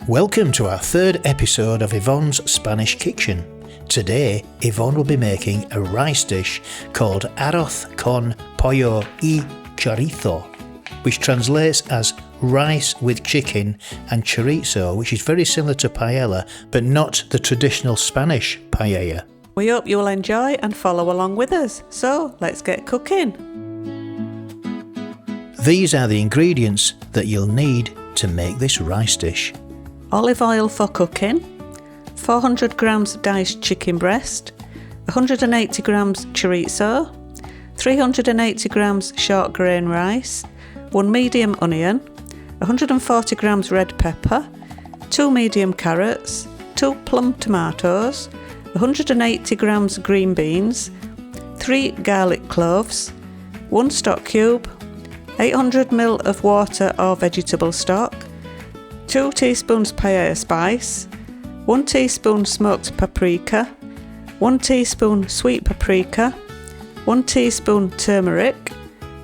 Welcome to our third episode of Yvonne's Spanish Kitchen. Today, Yvonne will be making a rice dish called Arroz con Pollo y Chorizo, which translates as rice with chicken and chorizo, which is very similar to paella, but not the traditional Spanish paella. We hope you will enjoy and follow along with us. So, let's get cooking. These are the ingredients that you'll need to make this rice dish. Olive oil for cooking, 400 grams diced chicken breast, 180 grams chorizo, 380 grams short grain rice, 1 medium onion, 140 grams red pepper, 2 medium carrots, 2 plum tomatoes, 180 grams green beans, 3 garlic cloves, 1 stock cube, 800 ml of water or vegetable stock, 2 teaspoons paella spice, 1 teaspoon smoked paprika, 1 teaspoon sweet paprika, 1 teaspoon turmeric,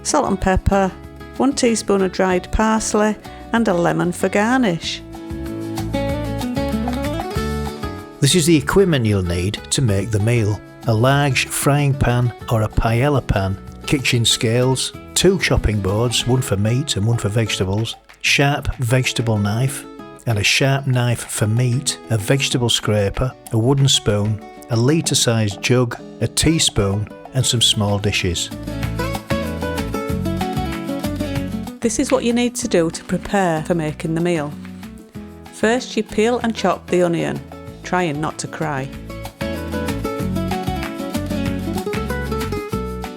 salt and pepper, 1 teaspoon of dried parsley and a lemon for garnish. This is the equipment you'll need to make the meal. A large frying pan or a paella pan, kitchen scales, 2 chopping boards, one for meat and one for vegetables, sharp vegetable knife, and a sharp knife for meat, a vegetable scraper, a wooden spoon, a litre-sized jug, a teaspoon, and some small dishes. This is what you need to do to prepare for making the meal. First, you peel and chop the onion, trying not to cry.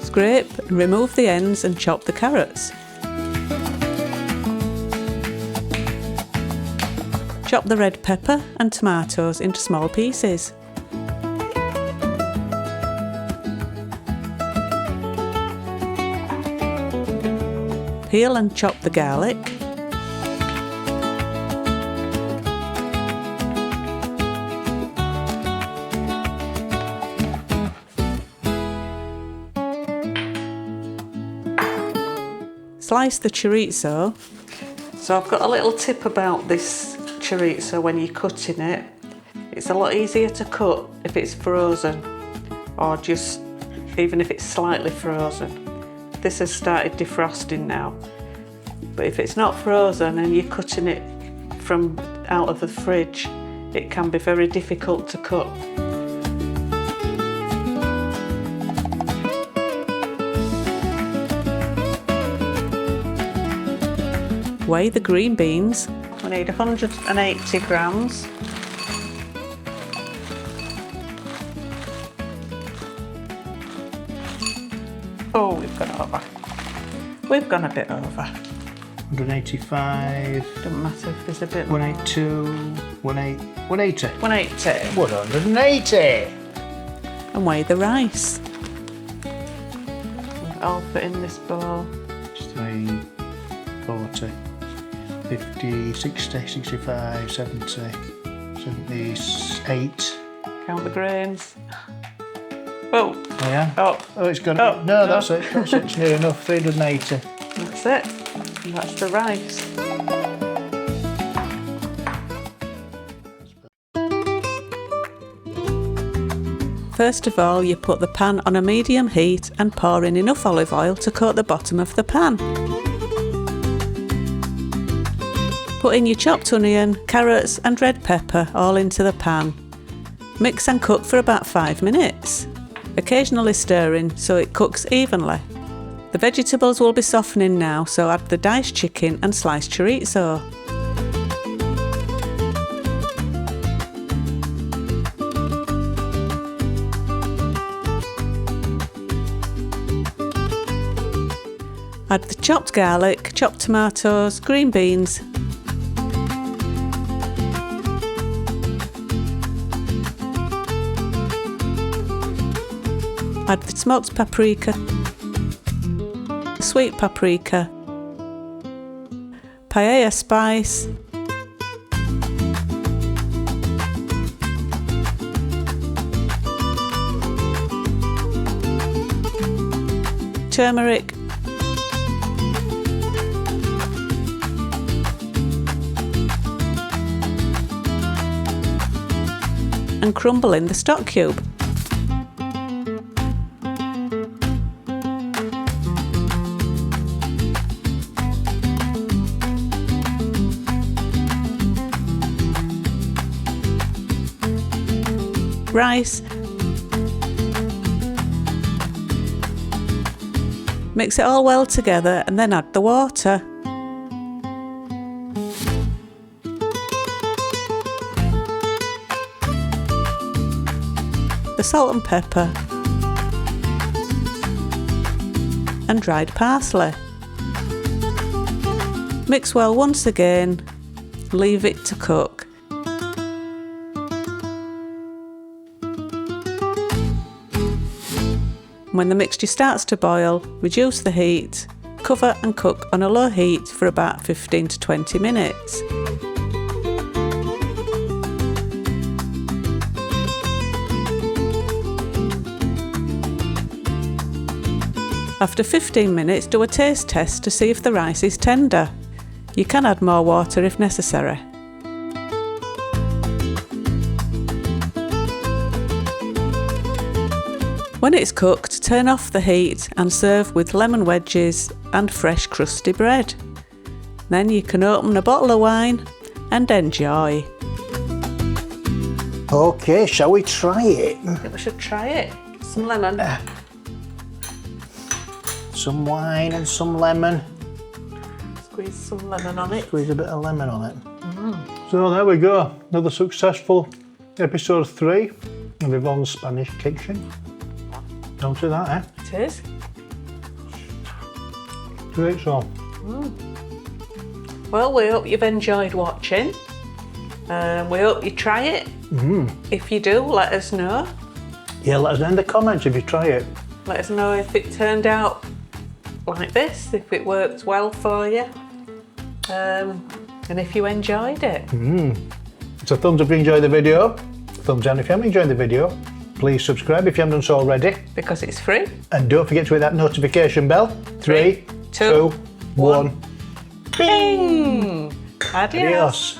Scrape and remove the ends and chop the carrots. Chop the red pepper and tomatoes into small pieces. Peel and chop the garlic. Slice the chorizo. So I've got a little tip about this chorizo when you're cutting it. It's a lot easier to cut if it's frozen, or just even if it's slightly frozen. This has started defrosting now, but if it's not frozen and you're cutting it from out of the fridge, it can be very difficult to cut. Weigh the green beans. We need 180 grams. Oh, we've gone over. We've gone a bit over. 185. Doesn't matter if there's a bit. 182. 180. 180. 180. And weigh the rice. I'll put in this bowl. 3, 40. 50, 60, 65, 70, 78. Count the grains. Oh. Oh yeah? Oh. Oh, it's got Oh, no, no. that's it. That's it. It's near enough. 380. That's it. And that's the rice. First of all, you put the pan on a medium heat and pour in enough olive oil to coat the bottom of the pan. Put in your chopped onion, carrots and red pepper all into the pan. Mix and cook for about 5 minutes, occasionally stirring so it cooks evenly. The vegetables will be softening now, so add the diced chicken and sliced chorizo. Add the chopped garlic, chopped tomatoes, green beans, add the smoked paprika, sweet paprika, paella spice, turmeric, and crumble in the stock cube. Rice. Mix it all well together and then add the water. The salt and pepper. And dried parsley. Mix well once again, leave it to cook. When the mixture starts to boil, reduce the heat, cover and cook on a low heat for about 15 to 20 minutes. After 15 minutes, do a taste test to see if the rice is tender. You can add more water if necessary. When it's cooked, turn off the heat and serve with lemon wedges and fresh crusty bread. Then you can open a bottle of wine and enjoy. Okay, shall we try it? I think we should try it. Some lemon. Some wine and some lemon. Squeeze some lemon on it. Squeeze a bit of lemon on it. So there we go, another successful episode 3 of Yvonne's Spanish Kitchen. Don't do that, eh? It is. Great so. Well, we hope you've enjoyed watching. We hope you try it. If you do, let us know. Yeah, let us know in the comments if you try it. Let us know if it turned out like this, if it worked well for you, and if you enjoyed it. So thumbs up if you enjoyed the video, thumbs down if you haven't enjoyed the video. Please subscribe if you haven't done so already. Because it's free. And don't forget to hit that notification bell. 3, 2, 1. Bing! Adios. Adios.